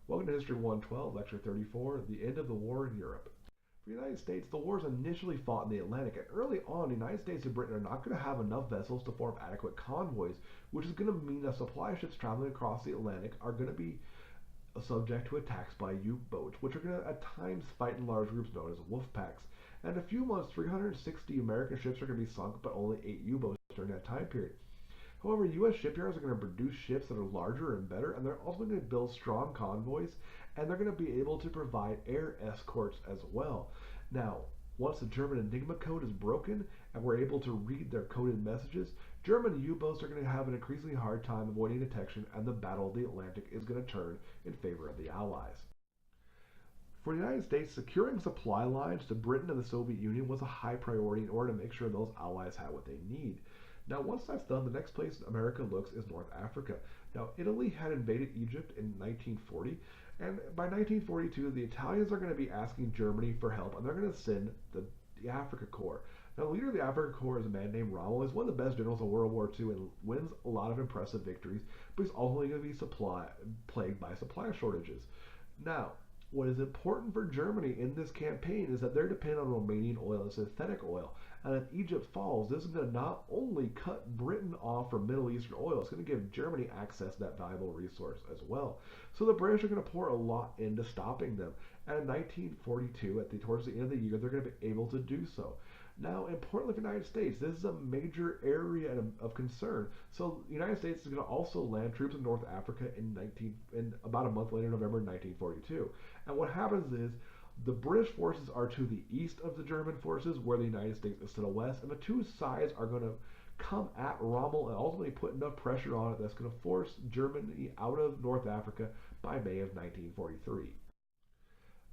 Welcome to History 112, Lecture 34, The End of the War in Europe. For the United States, the war is initially fought in the Atlantic, and early on, the United States and Britain are not going to have enough vessels to form adequate convoys, which is going to mean that supply ships traveling across the Atlantic are going to be subject to attacks by U-boats, which are going to at times fight in large groups known as wolf packs. And in a few months, 360 American ships are going to be sunk, but only 8 U-boats during that time period. However, U.S. shipyards are going to produce ships that are larger and better, and they're also going to build strong convoys, and they're going to be able to provide air escorts as well. Now, once the German Enigma code is broken and we're able to read their coded messages, German U-boats are going to have an increasingly hard time avoiding detection, and the Battle of the Atlantic is going to turn in favor of the Allies. For the United States, securing supply lines to Britain and the Soviet Union was a high priority in order to make sure those allies had what they need. Now, once that's done, the next place America looks is North Africa. Now, Italy had invaded Egypt in 1940, and by 1942, the Italians are going to be asking Germany for help, and they're going to send the Africa Corps. Now, the leader of the Africa Corps is a man named Rommel. He's one of the best generals of World War II and wins a lot of impressive victories, but he's ultimately going to be plagued by supply shortages. Now, what is important for Germany in this campaign is that they're dependent on Romanian oil and synthetic oil. And if Egypt falls, this is going to not only cut Britain off from Middle Eastern oil, it's going to give Germany access to that valuable resource as well. So the British are going to pour a lot into stopping them. And in 1942, towards the end of the year, they're going to be able to do so. Now, importantly for the United States, this is a major area of concern. So the United States is going to also land troops in North Africa in about a month later, November 1942. And what happens is the British forces are to the east of the German forces, where the United States is to the west, and the two sides are going to come at Rommel and ultimately put enough pressure on it that's going to force Germany out of North Africa by May of 1943.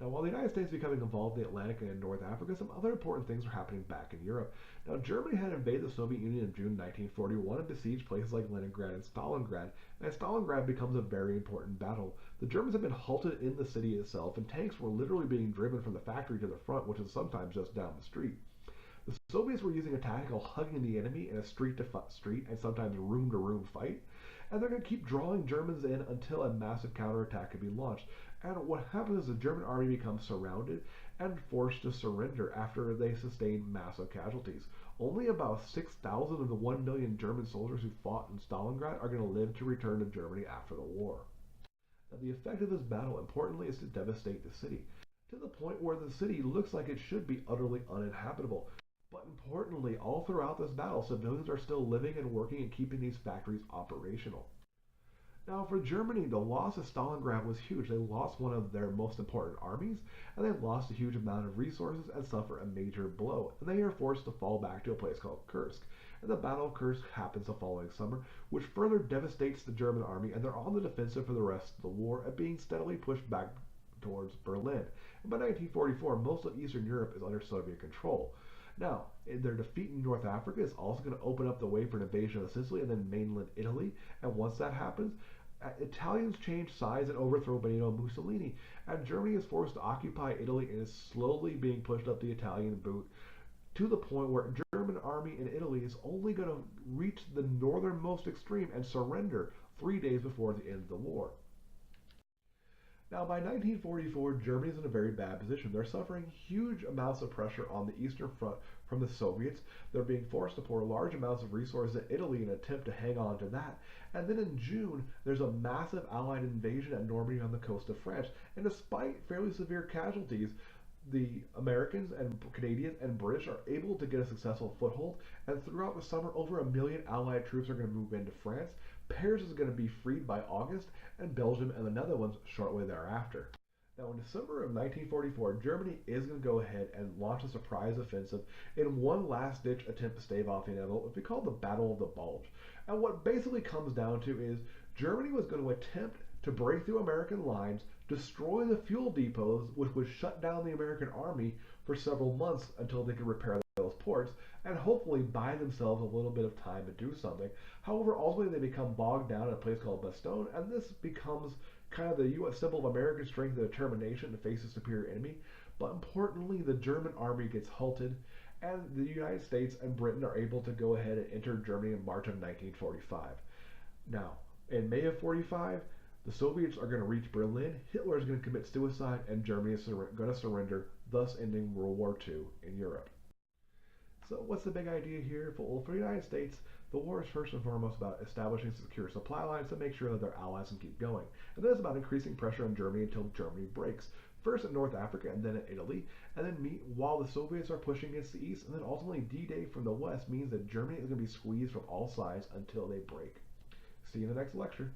Now, while the United States is becoming involved in the Atlantic and in North Africa, some other important things are happening back in Europe. Now, Germany had invaded the Soviet Union in June 1941 and besieged places like Leningrad and Stalingrad, and Stalingrad becomes a very important battle. The Germans have been halted in the city itself, and tanks were literally being driven from the factory to the front, which is sometimes just down the street. The Soviets were using a tactic of hugging the enemy in a street-to-street and sometimes room-to-room fight, and they're going to keep drawing Germans in until a massive counterattack can be launched. And what happens is the German army becomes surrounded and forced to surrender after they sustain massive casualties. Only about 6,000 of the 1 million German soldiers who fought in Stalingrad are going to live to return to Germany after the war. Now, the effect of this battle, importantly, is to devastate the city, to the point where the city looks like it should be utterly uninhabitable. But importantly, all throughout this battle, civilians are still living and working and keeping these factories operational. Now, for Germany, the loss of Stalingrad was huge. They lost one of their most important armies, and they lost a huge amount of resources and suffered a major blow. And they are forced to fall back to a place called Kursk. And the Battle of Kursk happens the following summer, which further devastates the German army, and they're on the defensive for the rest of the war and being steadily pushed back towards Berlin. And by 1944, most of Eastern Europe is under Soviet control. Now, their defeat in North Africa is also going to open up the way for an invasion of Sicily and then mainland Italy. And once that happens, Italians change sides and overthrow Benito Mussolini. And Germany is forced to occupy Italy and is slowly being pushed up the Italian boot to the point where German army in Italy is only going to reach the northernmost extreme and surrender 3 days before the end of the war. Now, by 1944, Germany is in a very bad position. They're suffering huge amounts of pressure on the Eastern Front from the Soviets. They're being forced to pour large amounts of resources in Italy in an attempt to hang on to that. And then in June, there's a massive Allied invasion at Normandy on the coast of France. And despite fairly severe casualties, the Americans and Canadians and British are able to get a successful foothold. And throughout the summer, over 1 million Allied troops are going to move into France. Paris is going to be freed by August, and Belgium and the Netherlands shortly thereafter. Now, in December of 1944, Germany is going to go ahead and launch a surprise offensive in one last-ditch attempt to stave off the inevitable, what we call the Battle of the Bulge. And what basically comes down to is Germany was going to attempt to break through American lines, destroy the fuel depots, which would shut down the American army for several months until they could repair those ports, and hopefully buy themselves a little bit of time to do something. However, ultimately they become bogged down in a place called Bastogne, and this becomes kind of the U.S. symbol of American strength and determination to face a superior enemy. But importantly, the German army gets halted, and the United States and Britain are able to go ahead and enter Germany in March of 1945. Now, in May of 45, The Soviets are going to reach Berlin, Hitler is going to commit suicide, and Germany is going to surrender, thus ending World War II in Europe. So what's the big idea here? Well, for the United States, the war is first and foremost about establishing secure supply lines to make sure that their allies can keep going. And then it's about increasing pressure on Germany until Germany breaks. First in North Africa and then in Italy, and then while the Soviets are pushing against the East, and then ultimately D-Day from the West means that Germany is going to be squeezed from all sides until they break. See you in the next lecture.